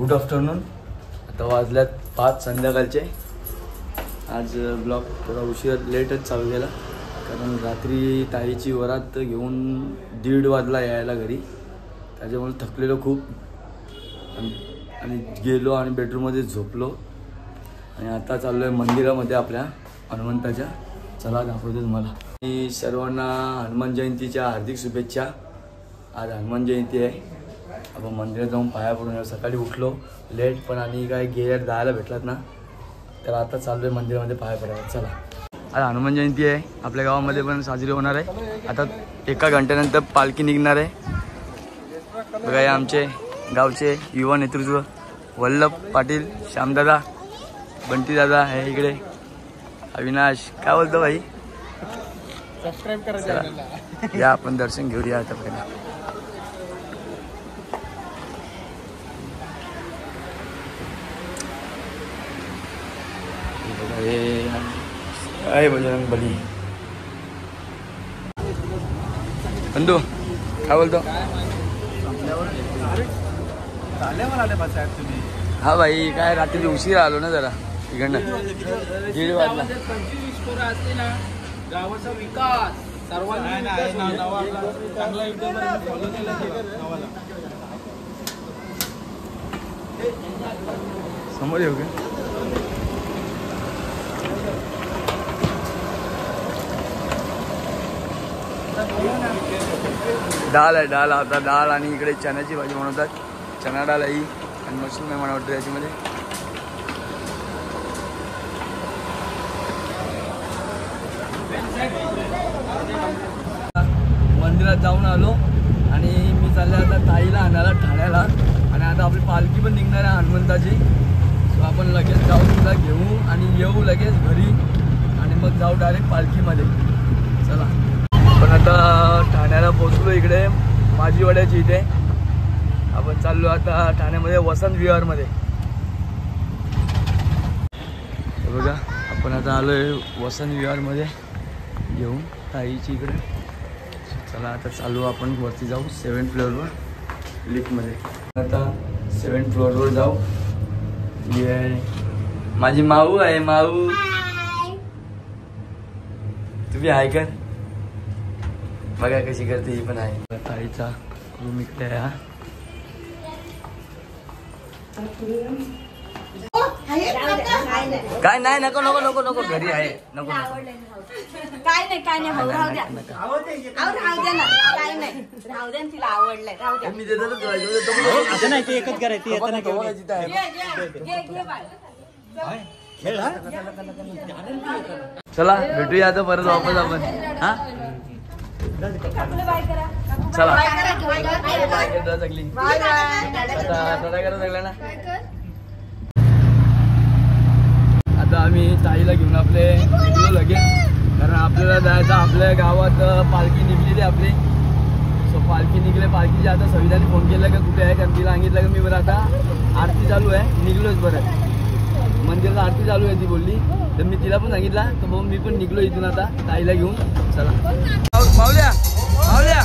Good afternoon. आता वाजल्यात 5 संध्याकाळचे. आज ब्लॉग थोडा उशीर लेटच चालू केला कारण रात्री ताईची वरात घेऊन 1:30 वाजला यायला घरी. त्याच्यामुळे थकलेलो खूप आणि गेलो आणि बेडरूममध्ये झोपलो आणि आता चाललो आहे मंदिरामध्ये आपल्या हनुमंताच्या. चला दाखवतो तुम्हाला. मी सर्वांना हनुमान जयंतीच्या हार्दिक शुभेच्छा. आज हनुमान जयंती आहे. आपण मंदिरात जाऊन पाया पडून सकाळी उठलो लेट पण आणि काय गेअर जायला भेटलात ना तर आता चाललो आहे मंदिरामध्ये पाया पडायला. चला. आज हनुमान जयंती आहे. आपल्या गावामध्ये पण साजरी होणार आहे. आता 1 घंट्यानंतर पालखी निघणार आहे. बघा हे आमचे गावचे युवा नेतृत्व वल्लभ पाटील, श्यामदादा, बंटीदादा आहे इकडे, अविनाश. काय बोलतो भाई? सबस्क्राइब करा. या आपण दर्शन घेऊया आता पहिला. अरे बजरंग बली. बंधू काय बोलतो? हा भाई काय रात्री उशीर आलो ना जरा इकडनं 1:30 वाजला. गावाचा विकास समोर येऊ का? डाळ आहे. डाळ आता डाळ आणि इकडे चण्याची भाजी बनवतात. चणा डाळ आहे आणि मशरूम आहे मला वाटतं याच्यामध्ये. मंदिरात जाऊन आलो आणि मी चालले आता ताईला आणायला ठाण्याला आणि आता आपली पालखी पण निघणार आहे हनुमंताची. सो आपण लगेच जाऊ तिला घेऊ आणि येऊ लगेच घरी आणि मग जाऊ डायरेक्ट पालखीमध्ये. चला. पण आता ठाण्याला पोचलो इकडे माझीवाड्याची इथे. आपण चाललो आता ठाण्यामध्ये वसंत विहारमध्ये. बघा आपण आता आलो आहे वसंत विहारमध्ये घेऊन ताईची इकडे. चला आता चालू आपण वरती जाऊ 7th फ्लोअरवर लिफ्टमध्ये. आता 7th फ्लोअरवर जाऊ. ही आहे माझी माऊ आहे. माऊ तुम्ही आहे का? बघा कशी करते ही पण आहे. ताईचा रूम इकडे आहे. काय नाही नको नको नको नको घरी आहे. नको काय नाही काय नाही राहू द्या ना. काय नाही राहू द्या. तिला आवडलंय राहू द्या. मी देतो असं नाही ते एकच करायची. चला भेटूया आता परत वापस आपण. हा चला. ना आता आम्ही ताईला घेऊन आपले निघलो लगेच कारण आपल्याला जायचं आपल्या गावात पालखी निघलेली आपली. सो पालखी निघले. पालखीची आता संविधानी फोन केला का कुठे आहे कारण तिला सांगितलं का मी बरं आता आरती चालू आहे निघलोच बरं मंदिरात आरती चालू आहे ती बोलली तर मी तिला पण सांगितलं तर मग मी पण निघलो इथून आता ताईला घेऊन. चला. मावल्या मावल्या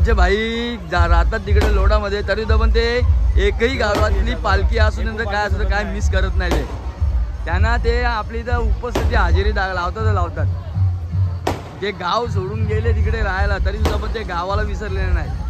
आमचे भाई राहतात तिकडे लोडामध्ये, तरी सुद्धा पण ते एकही गावातली पालखी असून काय असू काय मिस करत नाही ते. त्यांना ते आपली इथं उपस्थिती हजेरी लावतात. ते गाव सोडून गेले तिकडे राहायला, तरी सुद्धा पण ते गावाला विसरलेले नाही.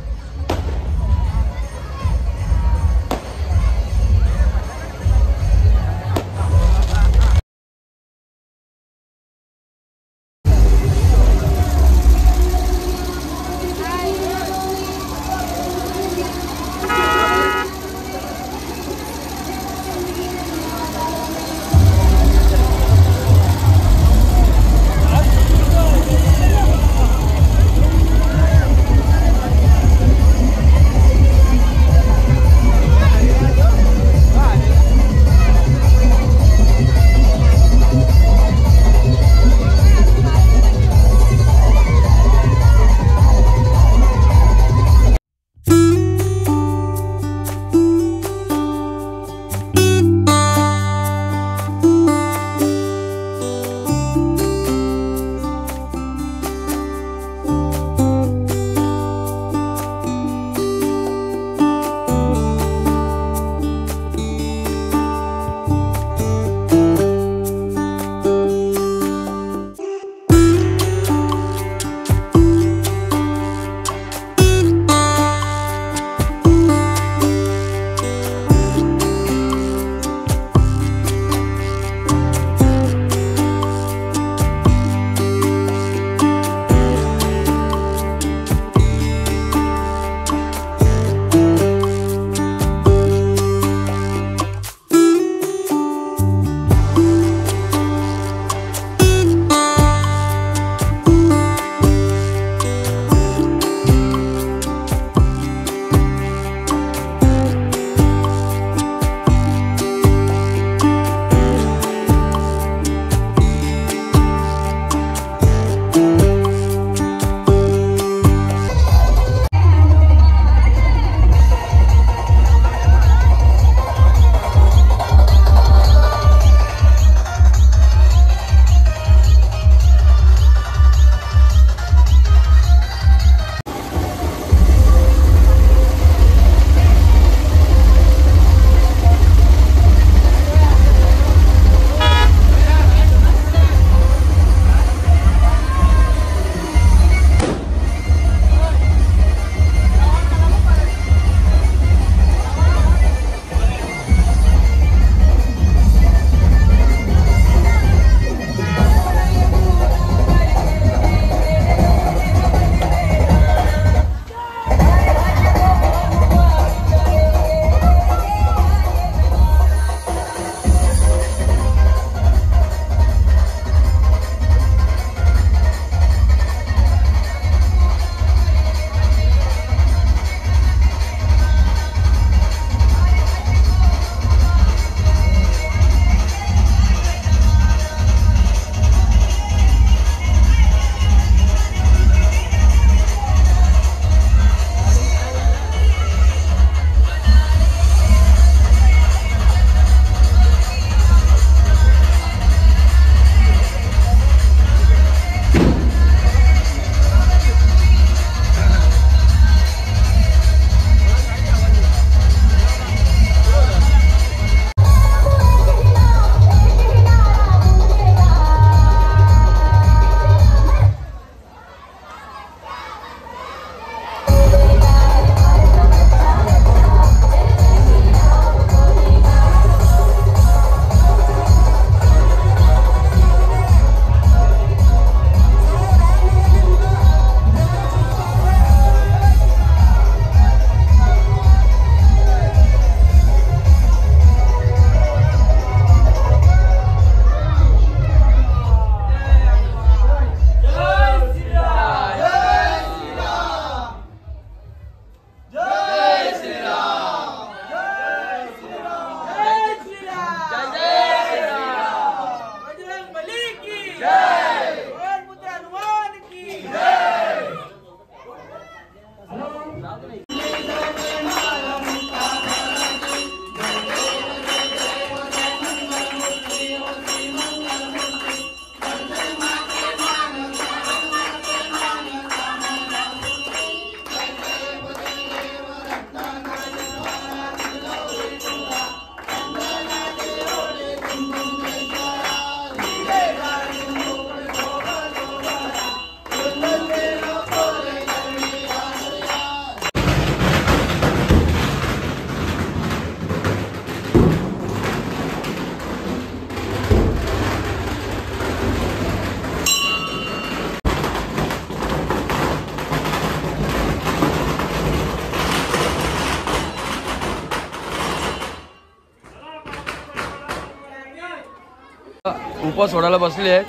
उपवास सोडायला बसले आहेत.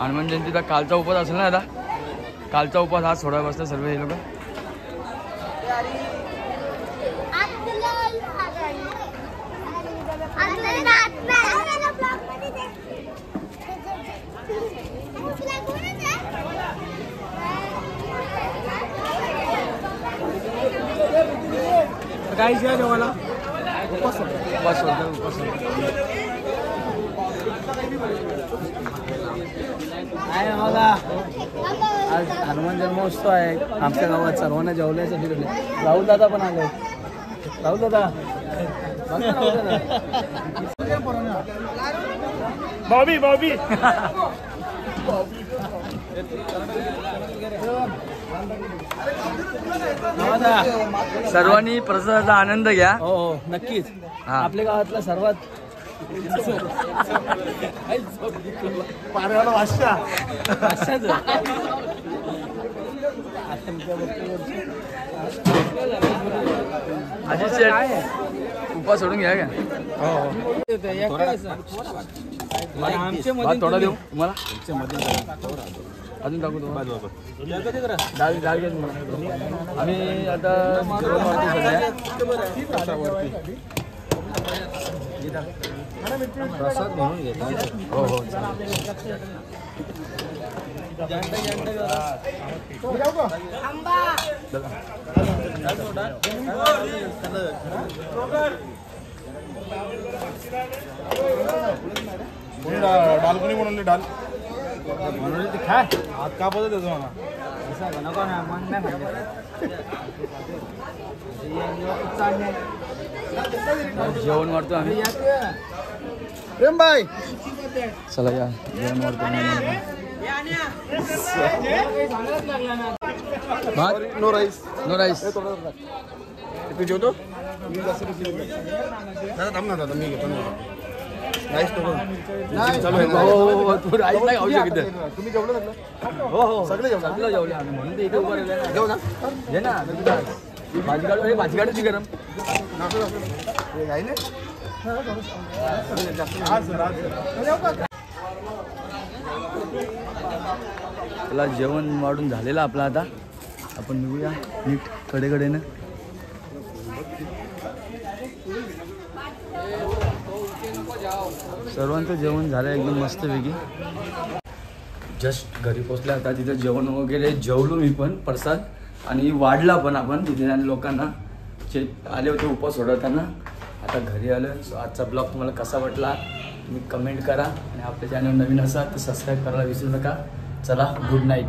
हनुमान जयंतीचा कालचा उपवास असेल ना आता, कालचा उपवास आज सोडायला बसले सर्व हे लोक. काय जेवायला उपवास सोडतो. आहे आम्हाला आज हनुमान जन्मोत्सव आहे आमच्या गावात. सर्वांना जेवल्यासाठी भेटले. राहुल दादा पण आले. राहुल दादा बॉबी बॉबी सर्वांनी प्रसादाचा आनंद घ्या. हो हो नक्कीच. आपल्या गावातला सर्वात पाऱ्याला वाशा अजित शेठ उपवास सोडून घ्या का? थोडा देऊ तुम्हाला अजून टाकू तुम्हाला. डाळ डाळ घ्या तुम्हाला. आम्ही आता जेवण वाढतो सध्या. प्रसाद म्हणून घेतात. हो हो डाल कोणी बनवली डाल म्हणून ते काय हात कापत होतो मला. नको ना मन नाही म्हणजे जेवण वाढतो आम्ही. प्रेम भाई चला या जेवण वाढतो. भात नो राईस. No rice. तू जेवतो दादा. थांब ना दादा मी घेतो राईस. चालू आहे. हो तू राईस नाही खाऊ शकत. तुम्ही जेवलं सगळं? हो हो सगळे जेवले आम्ही म्हणून ते इथे उभं राहिलं. जेव ना. घे ना भाजी काढू. अरे भाजी काढायची गरम. त्याला जेवण वाढून झालेलं आपलं. आता आपण निघूया नीट कडेकडेनं. सर्वांचं जेवण झालं एकदम मस्तपैकी. जस्ट घरी पोचल्या. आता तिथं जेवण वगैरे जेवलो मी पण प्रसाद आणि वाढला पण आपण तिथे. आणि लोकांना जे आले होते उपवास सोडवताना आता घरी आलं. सो आजचा ब्लॉग तुम्हाला कसा वाटला तुम्ही कमेंट करा. आणि आपल्या चॅनल नवीन असाल तर सबस्क्राईब करायला विसरू नका. चला गुड नाईट.